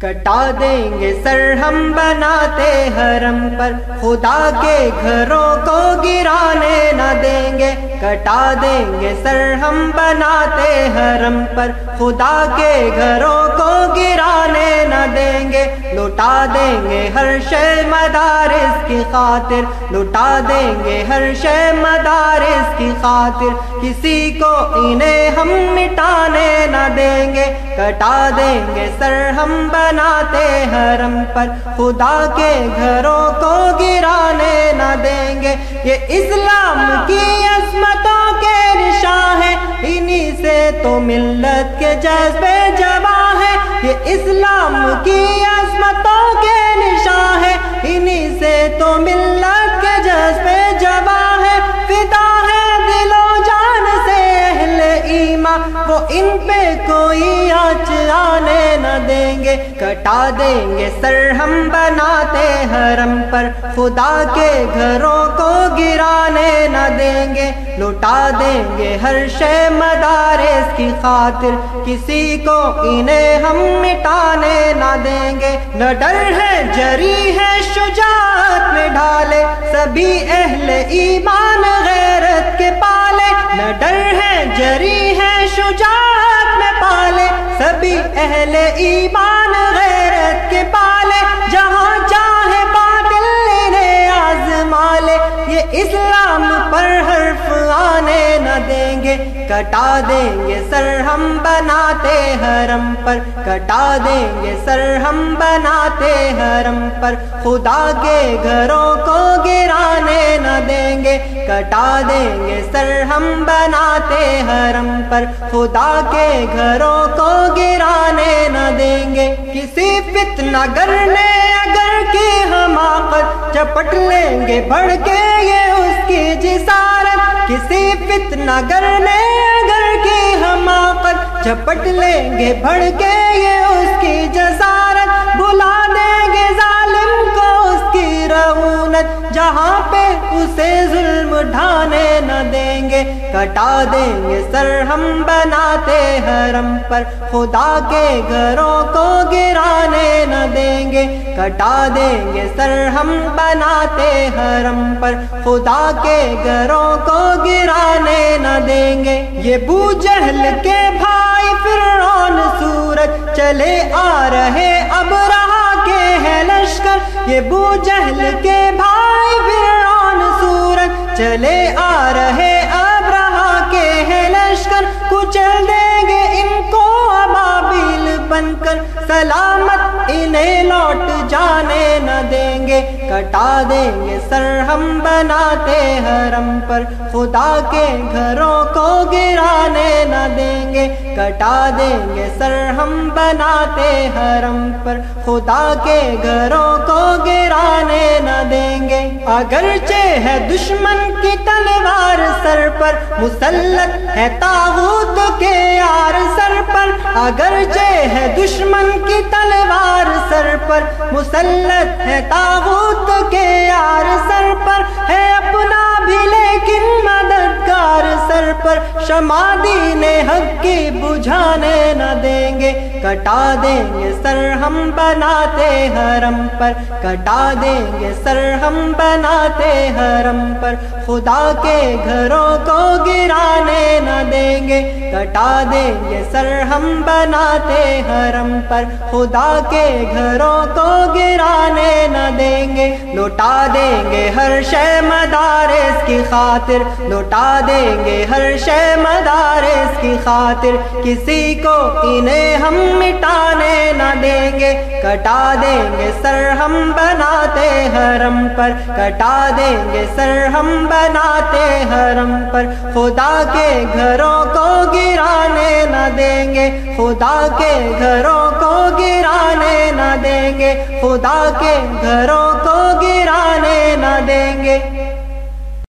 کٹا دیں گے سر ہم بناتے حرم پر، خدا کے گھروں کو گرانے نہ دیں گے۔ کٹا دیں گے سر ہم بناتے حرم پر، خدا کے گھروں کو گرانے نہ دیں گے۔ لٹا دیں گے ہر شے مدارس کی خاطر، لٹا دیں گے ہر شے مدارس کی خاطر، کسی کو انہیں ہم مٹانے نہ دیں گے۔ کٹا دیں گے سر ہم بناتے حرم پر، خدا کے گھروں کو گرانے نہ دیں گے۔ یہ اسلام کی عظمتوں کے نشان ہے، انہی سے تو ملت کے جذبے جواں ہے۔ یہ اسلام کی عظمتوں کے نشان ہے، انہی سے تو ملت کے جذبے جواں ہے۔ فدا ہے دل و جان سے اہل ایمان، وہ ان پہ کوئی آنچ آنے نہ دیں گے۔ کٹا دیں گے سر ہم بناتے حرم پر، خدا کے گھروں کو گرانے نہ دیں گے۔ لٹا دیں گے ہر شے مدارس کی خاطر، کسی کو انہیں ہم مٹانے نہ دیں گے۔ نہ ڈر ہے جری ہے شجاعت میں ڈھالے، سبھی اہل ایمان غیرت کے پالے۔ نہ ڈر ہے جری ہے شجاعت میں پالے، سبھی اہل ایمان غیرت کے پالے۔ جہاں چاہے باطل انہیں آزما لے، یہ اسلام پر حرف آنے نہ دیں گے۔ کٹا دیں گے سر ہم بناتے حرم پر، کٹا دیں گے سر ہم بناتے حرم پر، خدا کے گھروں کو گرانے نہ دیں گے۔ کٹا دیں گے سر ہم بناتے حرم پر، خدا کے گھروں کو گرانے نہ دیں گے۔ کسی فتنہ گر نے اگر کی حماقت، چپٹ لیں گے بڑھ کے یہ اس کی جسارت۔ کسی فتنہ گر نے اگر کی حماقت، چپٹ لیں گے بڑھ کے یہ اس کی جسارت۔ بلا دیں گے ظالم کو اس کی رعونت، جہاں پہ اسے ظلم ڈھانے نہ دیں گے۔ کٹا دیں گے سر ہم بناتے حرم پر، خدا کے گھروں کو گرانے نہ دیں گے۔ کٹا دیں گے سر ہم بناتے حرم پر، خدا کے گھروں کو گرانے نہ دیں گے۔ یہ بو جہل کے بھائی فرعون سورج، چلے آ رہے اب رہا کے ہے لشکر۔ یہ بو جہل کے بھائی فرعون سورج، چلے آ رہے اب رہا کے ہے لشکر۔ کچل دیں گے ان کو ابابیل بن کر، سلامت انہیں لوٹ جانے نہ دیں گے۔ کٹا دیں گے سر ہم بناتے حرم پر، خدا کے گھروں کو گرانے نہ دیں گے۔ کٹا دیں گے سر ہم بناتے حرم پر، خدا کے گھروں کو گرانے نہ دیں گے۔ اگرچہ ہے دشمن کی تلوار سر پر، مسلط ہے طاغوت کے یار سر پر۔ اگرچہ ہے دشمن کی تلوار سر پر، مسلط ہے طاغوت کے یار سر پر۔ ہے اپنا بھی لیکن مددگار سر پر، شمع دین حق کی بجھانے نہ دیں گے۔ کٹا دیں گے سر ہم بناتے حرم پر، کٹا دیں گے سر ہم بناتے حرم پر، خدا کے گھروں کو گرانے نہ دیں گے۔ کٹا دیں گے سر ہم بناتے حرم پر، خدا کے گھروں کو گرانے نہ دیں گے۔ لوٹا دیں گے ہر شے مدارس کی خاطر، لوٹا دیں گے ہر شے مدارس کی خاطر، کسی کو انہیں ہم مٹانے نہ دیں گے۔ کٹا دیں گے سر ہم بناتے حرم پر، کٹا دیں گے سر ہم بناتے حرم پر، خدا کے گھروں کو گرانے نہ دیں گے۔ خدا کے گھروں کو گرانے نہ دیں گے، خدا کے گھروں کو گرانے نہ دیں گے۔